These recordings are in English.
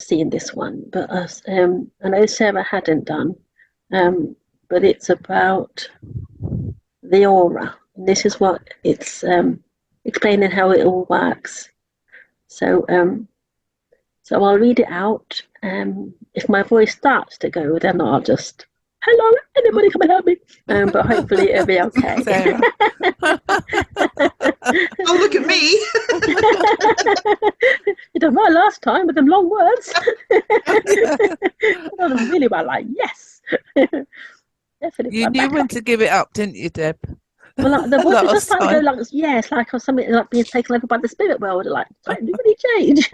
seen this one, but I know Sarah hadn't done. But it's about the aura. And this is what it's explaining how it all works. So I'll read it out. If my voice starts to go, then I'll just, hello, anybody come and help me? But hopefully it'll be okay. Sarah. Oh, look at me. You done well last time with them long words. I done really well, like, yes. Definitely. You knew when to give it up, didn't you, Deb? Well, like, the voice just Last started to go time. like, yes, like something like being taken over by the spirit world. Like, didn't really change.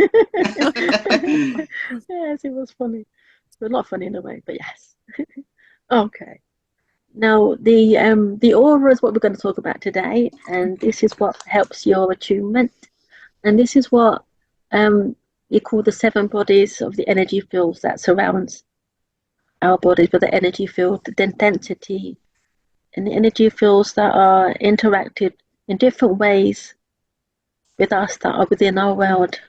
Yes, it was funny. But not funny in a way, but yes. Okay. Now, the aura is what we're going to talk about today, and this is what helps your attunement, and this is what you call the seven bodies of the energy fields that surrounds our bodies, with the energy field, the density, and the energy fields that are interacted in different ways with us that are within our world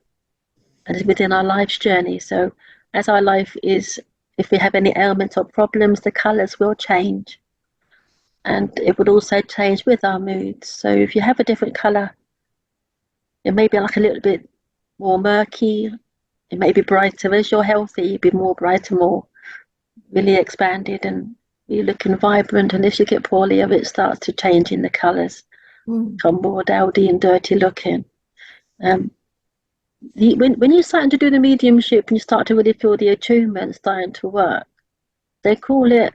and within our life's journey. So, as our life is, if we have any ailments or problems, the colours will change. And it would also change with our moods. So if you have a different colour, it may be like a little bit more murky, it may be brighter. As you're healthy, you'd be more brighter, more really expanded, and you're looking vibrant. And if you get poorly, it starts to change in the colours, become more dowdy and dirty looking. When you're starting to do the mediumship and you start to really feel the attunement starting to work, they call it,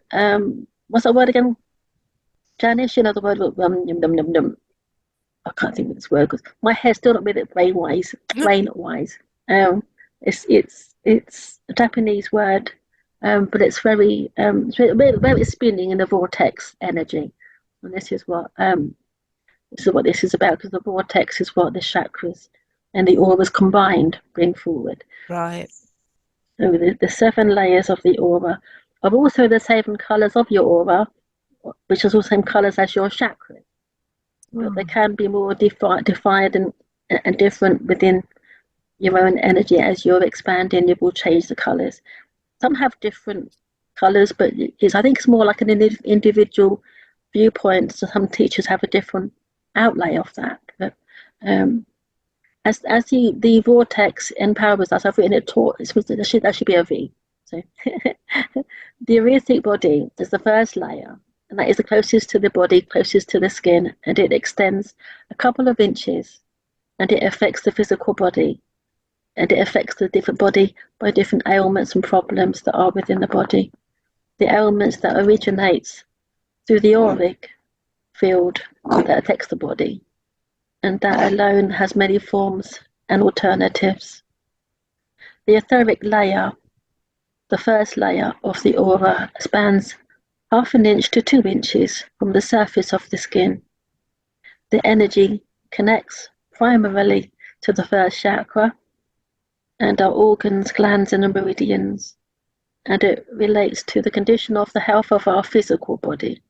what's that word again? Janice, you know the word, I can't think of this word because my head's still not with it brain wise. It's a Japanese word, but it's very spinning in the vortex energy, and this is what this is about, because the vortex is what the chakras and the auras combined bring forward. Right. So the seven layers of the aura are also the seven colours of your aura, which is also the same colours as your chakras. But they can be more defined and different within your own energy. As you're expanding, you will change the colours. Some have different colours, but I think it's more like an individual viewpoint. So some teachers have a different outlay of that. But as the vortex empowers us, I've written it taught. That should be a V. So the etheric body is the first layer, and that is the closest to the body, closest to the skin, and it extends a couple of inches, and it affects the physical body, and it affects the different body by different ailments and problems that are within the body. The ailments that originates through the auric field that affects the body, and that alone has many forms and alternatives. The etheric layer, the first layer of the aura, spans 1/2 inch to 2 inches from the surface of the skin. The energy connects primarily to the first chakra and our organs, glands, and meridians, and it relates to the condition of the health of our physical body.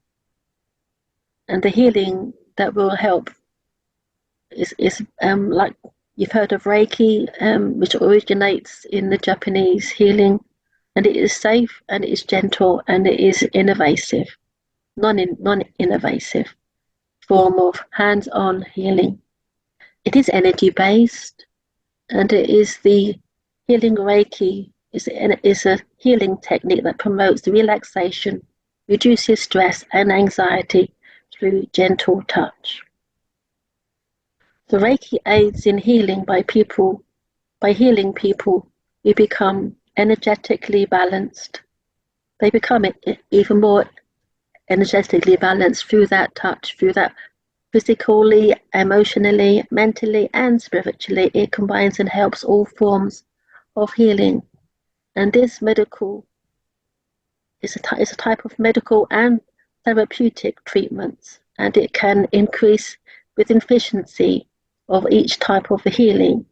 And the healing that will help is like you've heard of Reiki, which originates in the Japanese healing, and it is safe, and it is gentle, and it is innovative, non-invasive form of hands-on healing. It is energy-based, and it is the healing Reiki is a healing technique that promotes the relaxation, reduces stress and anxiety through gentle touch. The Reiki aids in healing by healing people who become energetically balanced. They become even more energetically balanced through that touch, through that physically, emotionally, mentally, and spiritually. It combines and helps all forms of healing. And this medical is a type of medical and therapeutic treatments, and it can increase with efficiency of each type of healing.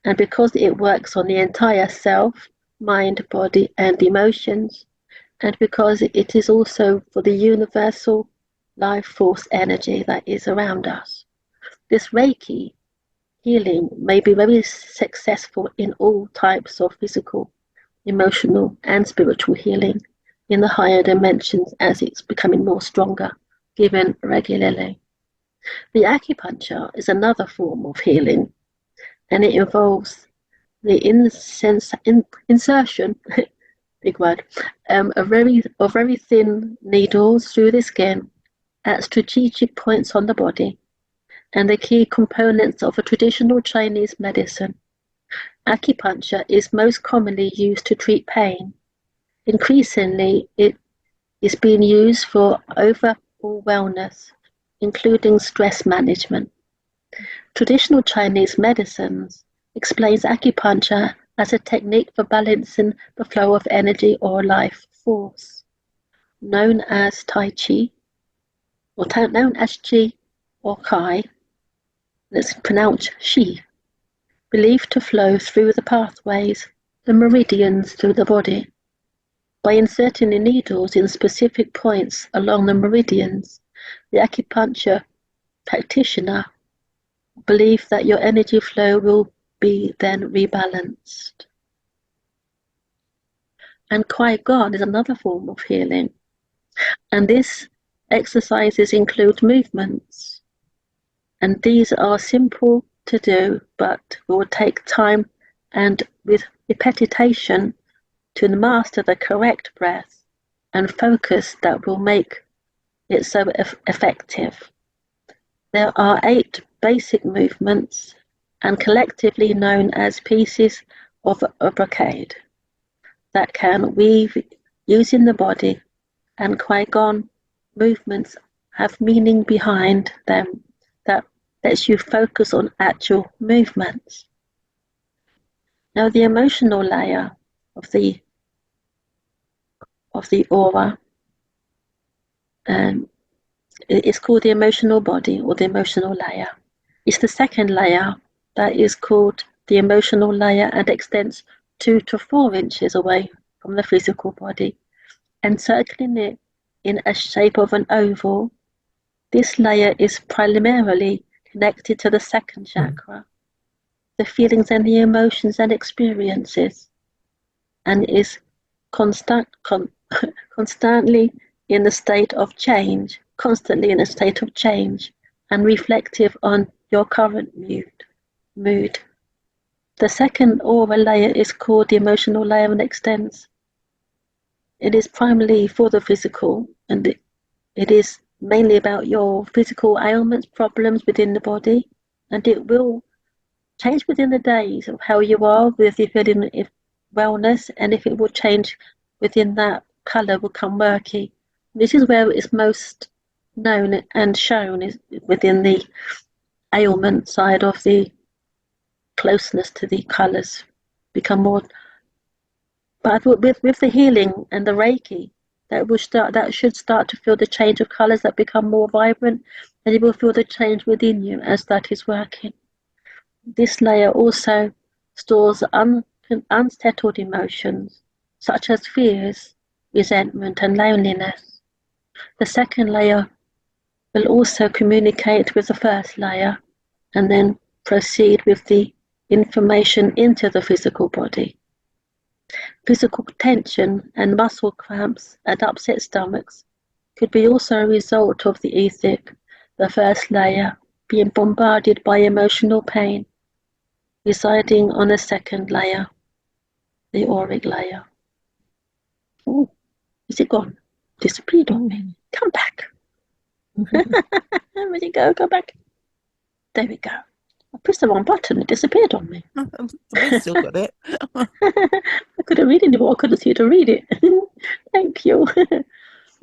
And because it works on the entire self, mind, body, and emotions, and because it is also for the universal life force energy that is around us. This Reiki healing may be very successful in all types of physical, emotional, and spiritual healing in the higher dimensions as it's becoming more stronger, given regularly. The acupuncture is another form of healing, and it involves the insertion, big word, of very thin needles through the skin at strategic points on the body, and the key components of a traditional Chinese medicine. Acupuncture is most commonly used to treat pain. Increasingly, it is being used for overall wellness, including stress management. Traditional Chinese medicines explains acupuncture as a technique for balancing the flow of energy or life force, known as Tai Chi, or known as Qi or Kai. It's pronounced Shi, believed to flow through the pathways, the meridians through the body. By inserting the needles in specific points along the meridians, the acupuncture practitioner believes that your energy flow will be then rebalanced. And Qigong is another form of healing, and these exercises include movements, and these are simple to do but will take time and with repetition to master the correct breath and focus that will make it so effective. There are 8 basic movements and collectively known as pieces of a brocade that can weave using the body, and Qigong movements have meaning behind them that lets you focus on actual movements. Now the emotional layer of the aura is called the emotional body or the emotional layer. It's the second layer that is called the emotional layer and extends 2 to 4 inches away from the physical body, encircling it in a shape of an oval. This layer is primarily connected to the second chakra, the feelings and the emotions and experiences, and is constantly in a state of change, and reflective on your current mood. The second aura layer is called the emotional layer and extends. It is primarily for the physical, and it is mainly about your physical ailments, problems within the body, and it will change within the days of how you are with your feeling of wellness, and if it will change within that, colour will come murky. This is where it is most known and shown is within the ailment side of the closeness to the colours become more. But with the healing and the Reiki, that should start to feel the change of colours that become more vibrant, and you will feel the change within you as that is working. This layer also stores unsettled emotions such as fears, resentment, and loneliness. The second layer will also communicate with the first layer and then proceed with the information into the physical body. Physical tension and muscle cramps and upset stomachs could be also a result of the etheric, the first layer, being bombarded by emotional pain residing on the second layer, the auric layer. Oh, is it gone? Disappeared on me. Come back. Where'd it go? Go back. There we go. I pressed the wrong button. It disappeared on me. We still got it. I couldn't read anymore. I couldn't see to read it. Thank you.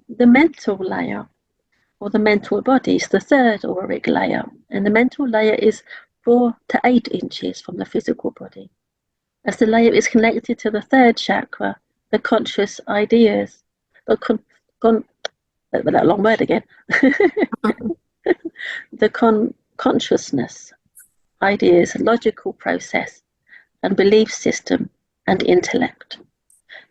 The mental layer, or the mental body, is the third auric layer, and the mental layer is 4 to 8 inches from the physical body. As the layer is connected to the third chakra, the conscious ideas, that long word again, the consciousness, ideas, logical process, and belief system, and intellect.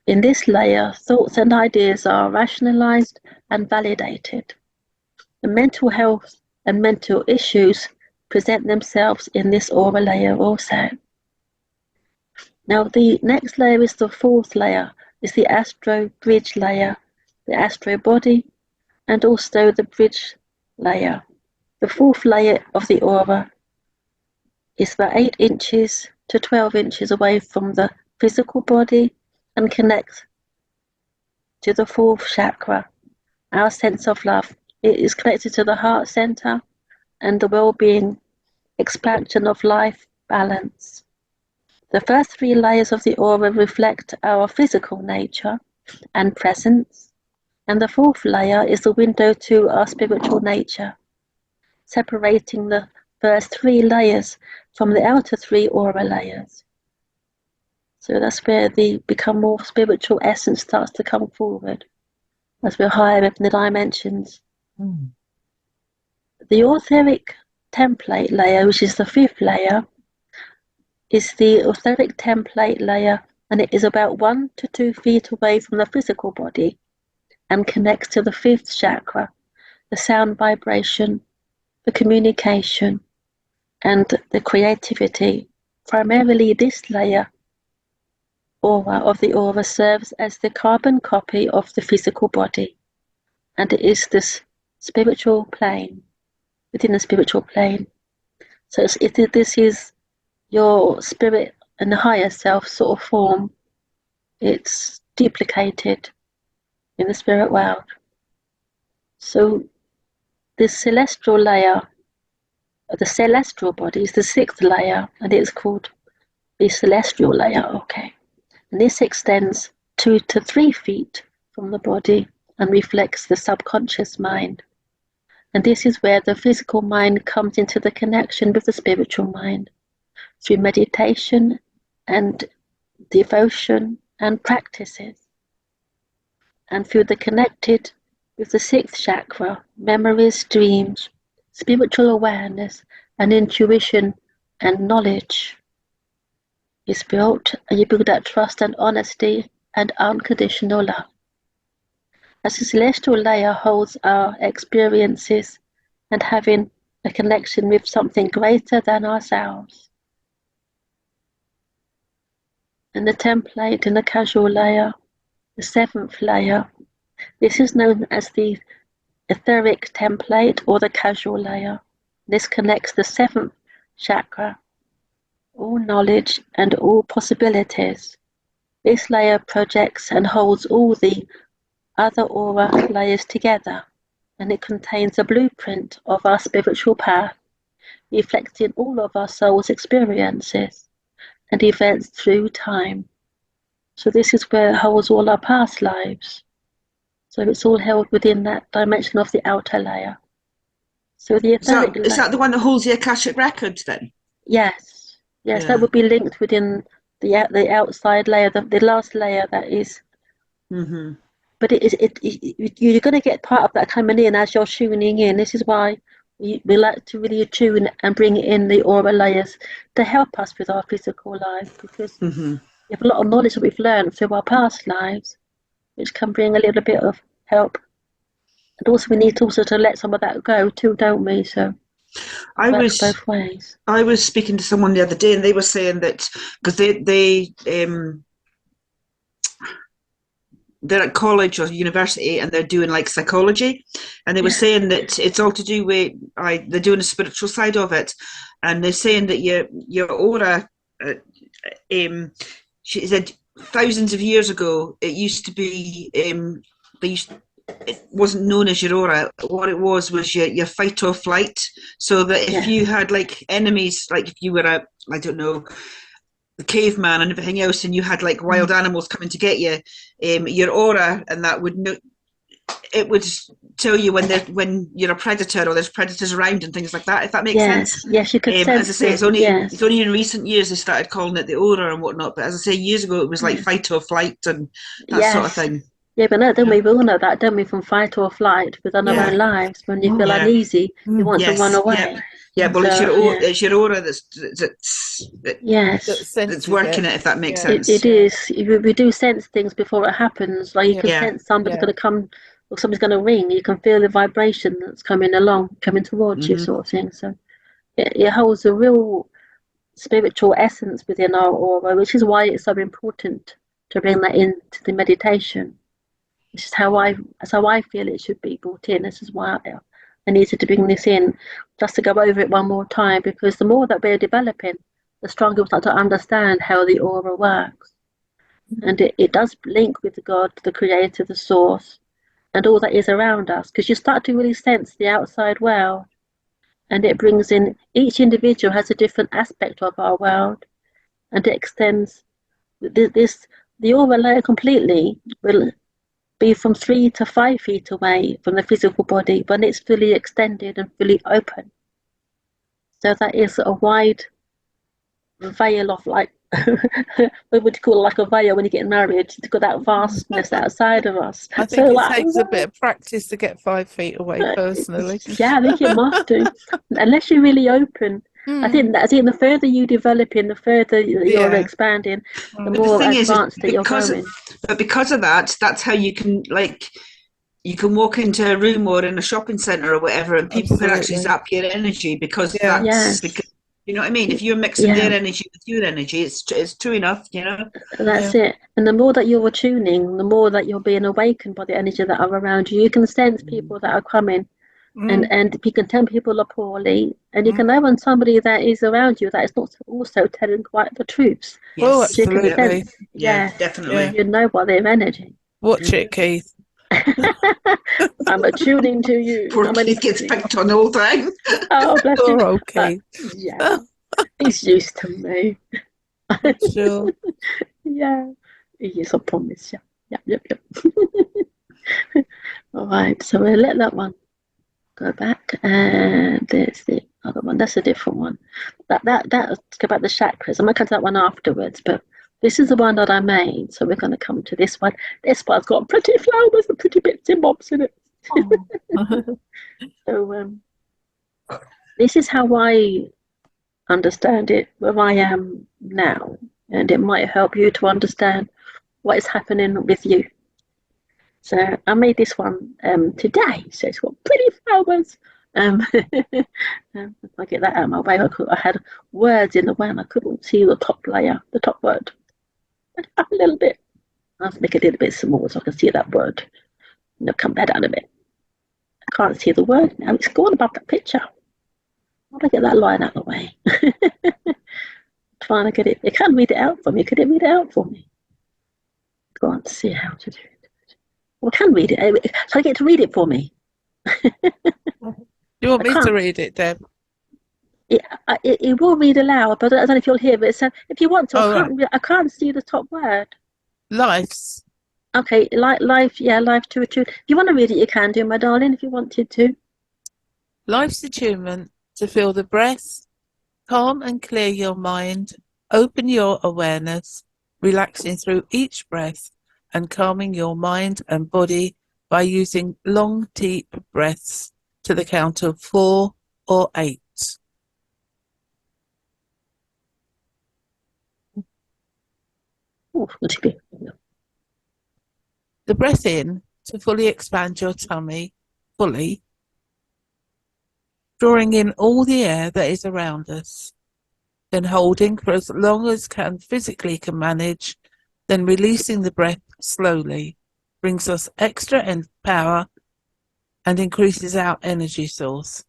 In this layer, thoughts and ideas are rationalized and validated. The mental health and mental issues present themselves in this aura layer also. Now the next layer is the fourth layer, is the astro bridge layer, the astro body, and also the bridge layer. The fourth layer of the aura is about 8 inches to 12 inches away from the physical body and connects to the fourth chakra, our sense of love. It is connected to the heart center and the well-being, expansion of life, balance. The first 3 layers of the aura reflect our physical nature and presence, and the fourth layer is the window to our spiritual nature, separating the first 3 layers from the outer 3 aura layers. So that's where the become more spiritual essence starts to come forward as we're higher up in the dimensions. The etheric template layer, which is the 5th layer, is the etheric template layer, and it is about 1 to 2 feet away from the physical body and connects to the 5th chakra, the sound vibration, the communication, and the creativity. Primarily this layer aura of the aura serves as the carbon copy of the physical body, and it is this spiritual plane, within the spiritual plane. So this is your spirit and the higher self sort of form. It's duplicated in the spirit world. So this celestial layer, the celestial body, is the 6th layer, and it's called the celestial layer. Okay. And this extends 2 to 3 feet from the body and reflects the subconscious mind. And this is where the physical mind comes into the connection with the spiritual mind through meditation and devotion and practices. And through the connected with the 6th chakra, memories, dreams, spiritual awareness, and intuition and knowledge is built, and you build that trust and honesty and unconditional love. As the celestial layer holds our experiences and having a connection with something greater than ourselves. And the template in the casual layer, the 7th layer, this is known as the etheric template or the casual layer. This connects the 7th chakra, all knowledge and all possibilities. This layer projects and holds all the other aura layers together, and it contains a blueprint of our spiritual path, reflecting all of our soul's experiences and events through time. So this is where it holds all our past lives. So it's all held within that dimension of the outer layer. So the etheric is that the one that holds the Akashic records then? Yes. Yes, that would be linked within the outside layer, the last layer that is. Mm-hmm. But you're going to get part of that coming in as you're tuning in. This is why we like to really tune and bring in the aura layers to help us with our physical life, because we have a lot of knowledge that we've learned through our past lives, which can bring a little bit of help. And also we need also to let some of that go too, don't we? So it works both ways. I was speaking to someone the other day, and they were saying that because they're at college or university and they're doing like psychology, and they were saying that it's all to do with they're doing a spiritual side of it, and they're saying that your aura, she said thousands of years ago it used to be it wasn't known as your aura. What it was your fight or flight. So that if you had like enemies, like if you were I don't know, the caveman and everything else, and you had like wild animals coming to get you, your aura and that it would tell you when you're a predator or there's predators around and things like that, if that makes sense. Yes, you could sense as I say, it's only in recent years they started calling it the aura and whatnot, but as I say, years ago it was like fight or flight and that sort of thing. Yeah, but no, don't we all know that, don't we, from fight or flight within our own lives? When you feel uneasy, you want to run away. Yeah, well, it's your aura that's working it, if that makes sense. It is. We do sense things before it happens. Like you can sense somebody's going to come, or somebody's going to ring. You can feel the vibration that's coming towards you, sort of thing. So it holds a real spiritual essence within our aura, which is why it's so important to bring that into the meditation. This is how I feel it should be brought in. This is why I needed to bring this in, just to go over it one more time, because the more that we're developing, the stronger we start to understand how the aura works. And it does link with God, the creator, the source, and all that is around us, because you start to really sense the outside world. And it brings in, each individual has a different aspect of our world, and it extends the aura layer completely will be from 3 to 5 feet away from the physical body when it's fully extended and fully open. So that is a wide veil of, like, what would you call it, like a veil when you get married? To got that vastness outside of us. I think it takes a bit of practice to get 5 feet away, personally. Yeah, I think it must do. Unless you're really open. I think the further you develop in, the further you're expanding, the more advanced that you're going. But because of that, that's how you can, like, you can walk into a room or in a shopping centre or whatever, and people can actually zap your energy, because because, you know what I mean? If you're mixing their energy with your energy, it's true enough, you know. That's it. And the more that you're attuning, the more that you're being awakened by the energy that are around you. You can sense people that are coming, and you can tell people are poorly, and you can know when somebody that is around you that is not also telling quite the truths. Yes. Oh, absolutely. You can sense, definitely. You know what their energy. Watch it, Keith. I'm attuning to you. Poor Keith gets picked on all the time. Oh, bless him. Poor old Keith. Yeah, he's used to me. Sure. Yeah. Yes, I promise. Yep. All right, so we'll let that one go back, and there's the other one. That's a different one. Let's go back to the chakras. I'm gonna come to that one afterwards, but this is the one that I made, so we're going to come to this one. This one's got pretty flowers and pretty bits and bobs in it. So this is how I understand it, where I am now, and it might help you to understand what is happening with you. So I made this one today, so it's got pretty flowers. If I get that out of my way, I had words in the way and I couldn't see the top layer, the top word. Up a little bit. I'll make it a little bit small so I can see that word. And it'll come back down a bit. I can't see the word now. It's gone above that picture. How do I get that line out of the way? Trying to get it. It can't read it out for me. Could it read it out for me? Go on to see how to do it. Well, I can read it. So I get to read it for me. You want me to read it, Deb? It will read aloud, but I don't know if you'll hear it. So if you want to, I can't see the top word. Life's. Okay, life to attune. If you want to read it, you can do, my darling, if you wanted to. Life's attunement to feel the breath, calm and clear your mind, open your awareness, relaxing through each breath and calming your mind and body by using long, deep breaths to the count of 4 or 8. The breath in to fully expand your tummy, fully, drawing in all the air that is around us, then holding for as long as physically can manage, then releasing the breath slowly, brings us extra power and increases our energy source.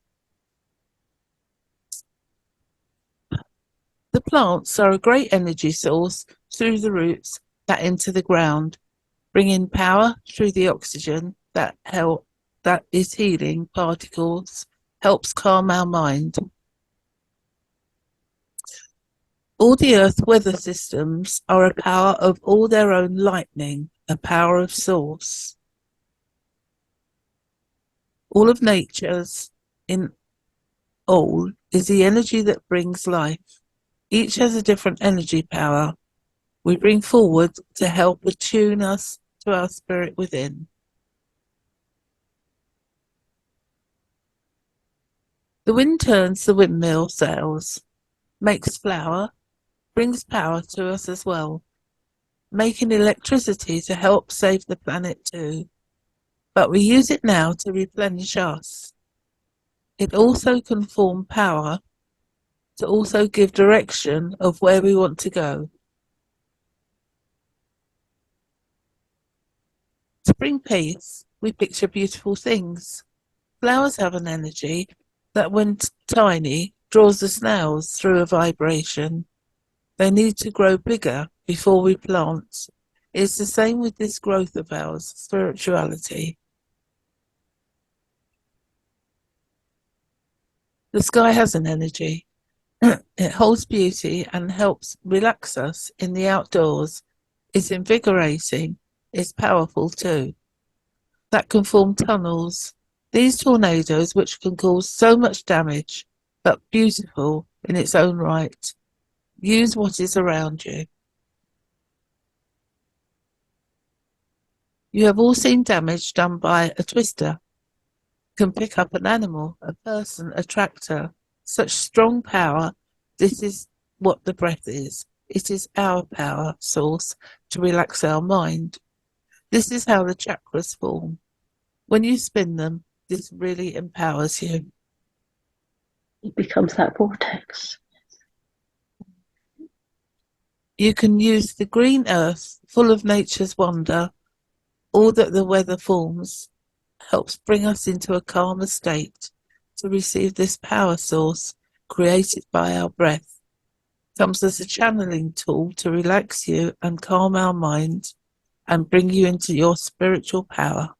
The plants are a great energy source through the roots that into the ground, bringing power through the oxygen that is healing particles, helps calm our mind. All the earth weather systems are a power of all their own lightning, a power of source. All of nature's in all is the energy that brings life. Each has a different energy power we bring forward to help attune us to our spirit within. The wind turns the windmill sails, makes flour, brings power to us as well, making electricity to help save the planet too. But we use it now to replenish us. It also can form power to also give direction of where we want to go. To bring peace, we picture beautiful things. Flowers have an energy that, when tiny, draws the snails through a vibration. They need to grow bigger before we plant. It's the same with this growth of ours, spirituality. The sky has an energy. It holds beauty and helps relax us in the outdoors. It's invigorating. It's powerful too. That can form tunnels. These tornadoes, which can cause so much damage, but beautiful in its own right. Use what is around you. You have all seen damage done by a twister. Can pick up an animal, a person, a tractor. Such strong power. This is what the breath is. It is our power source to relax our mind. This is how the chakras form. When you spin them, this really empowers you. It becomes that vortex. You can use the green earth, full of nature's wonder. All that the weather forms helps bring us into a calmer state to receive this power source created by our breath. Comes as a channeling tool to relax you and calm our mind and bring you into your spiritual power.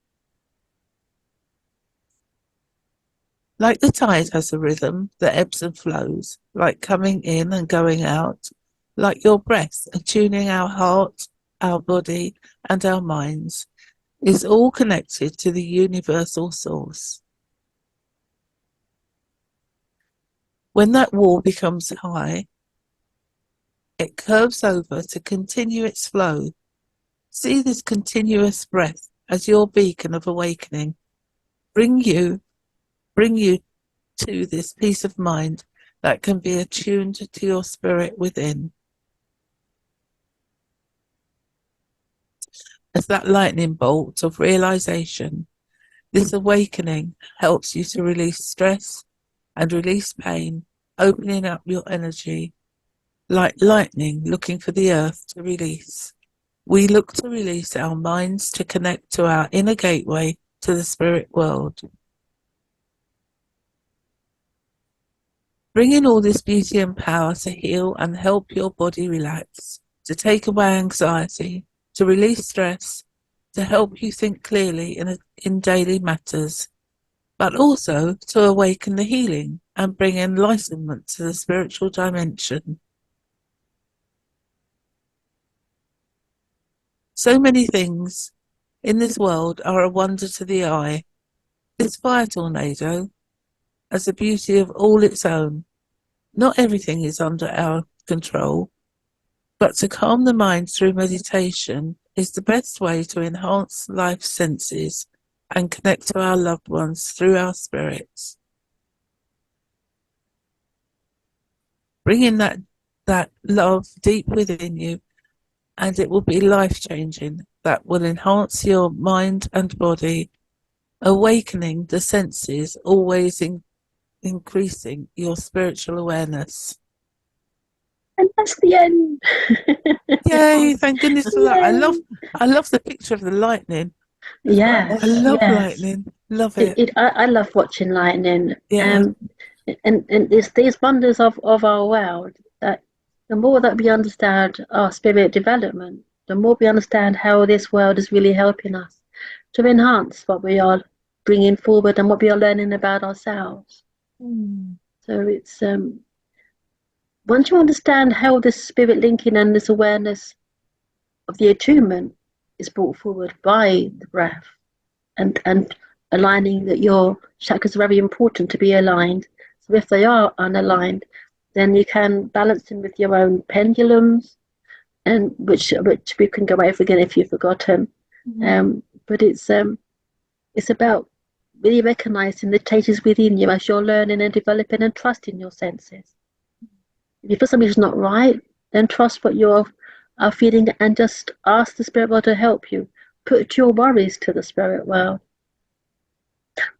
Like the tide has a rhythm that ebbs and flows, like coming in and going out, like your breath, attuning our heart, our body, and our minds, is all connected to the universal source. When that wall becomes high, it curves over to continue its flow. See this continuous breath as your beacon of awakening. Bring you to this peace of mind that can be attuned to your spirit within. As that lightning bolt of realization, this awakening helps you to release stress and release pain, opening up your energy, like lightning looking for the earth to release. We look to release our minds to connect to our inner gateway to the spirit world. Bring in all this beauty and power to heal and help your body relax, to take away anxiety, to release stress, to help you think clearly in daily matters, but also to awaken the healing and bring enlightenment to the spiritual dimension. So many things in this world are a wonder to the eye. This fire tornado has a beauty of all its own. Not everything is under our control, but to calm the mind through meditation is the best way to enhance life's senses and connect to our loved ones through our spirits. Bring in that love deep within you, and it will be life-changing. That will enhance your mind and body, awakening the senses, always increasing your spiritual awareness. And that's the end. Yay, thank goodness for that. Yay. I love the picture of the lightning. Yes, I love yes. lightning. Love it. I love watching lightning. Yeah. And it's these wonders of our world that the more that we understand our spirit development, the more we understand how this world is really helping us to enhance what we are bringing forward and what we are learning about ourselves. So it's once you understand how this spirit linking and this awareness of the attunement is brought forward by the breath and aligning that your chakras are very important to be aligned. So if they are unaligned, then you can balance them with your own pendulums, and which we can go over again if you've forgotten. But it's about really recognizing the changes within you as you're learning and developing and trusting your senses. If you feel something's not right, then trust what you're feeling and just ask the spirit world to help you. Put your worries to the spirit world.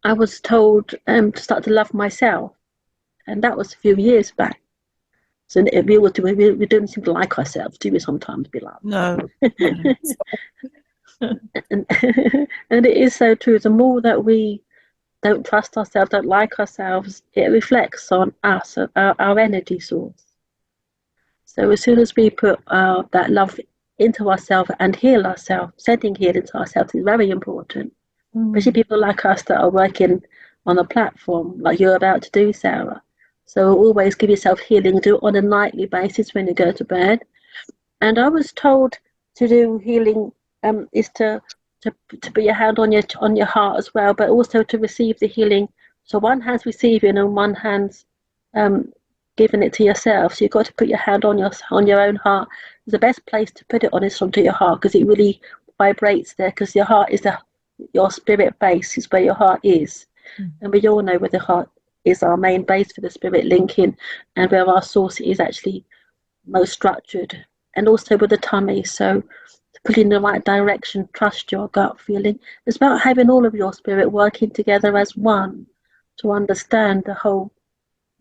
I was told to start to love myself, and that was a few years back. So we don't seem to like ourselves, do we? Sometimes, be like, No. and, and it is so true. The more that we don't trust ourselves, don't like ourselves, it reflects on us, our energy source. So as soon as we put that love into ourselves and heal ourselves, sending healing to ourselves is very important. Especially people like us that are working on a platform like you're about to do, Sarah. So always give yourself healing, do it on a nightly basis when you go to bed. And I was told to do healing is to put your hand on your heart as well, but also to receive the healing. So one hand's receiving and one hand's giving it to yourself. So you've got to put your hand on your own heart. The best place to put it on is onto your heart, because it really vibrates there, because your heart is your spirit base is where your heart is. And we all know where the heart is our main base for the spirit linking, and where our source is actually most structured, and also with the tummy. So to put in the right direction, trust your gut feeling. It's about having all of your spirit working together as one to understand the whole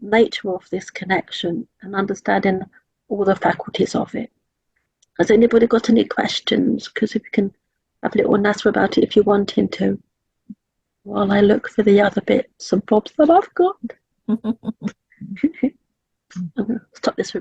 nature of this connection and understanding all the faculties of it. Has anybody got any questions? Because if you can have a little natter about it if you want him to, while I look for the other bits and bobs that I've got. I'm going to stop this for a minute.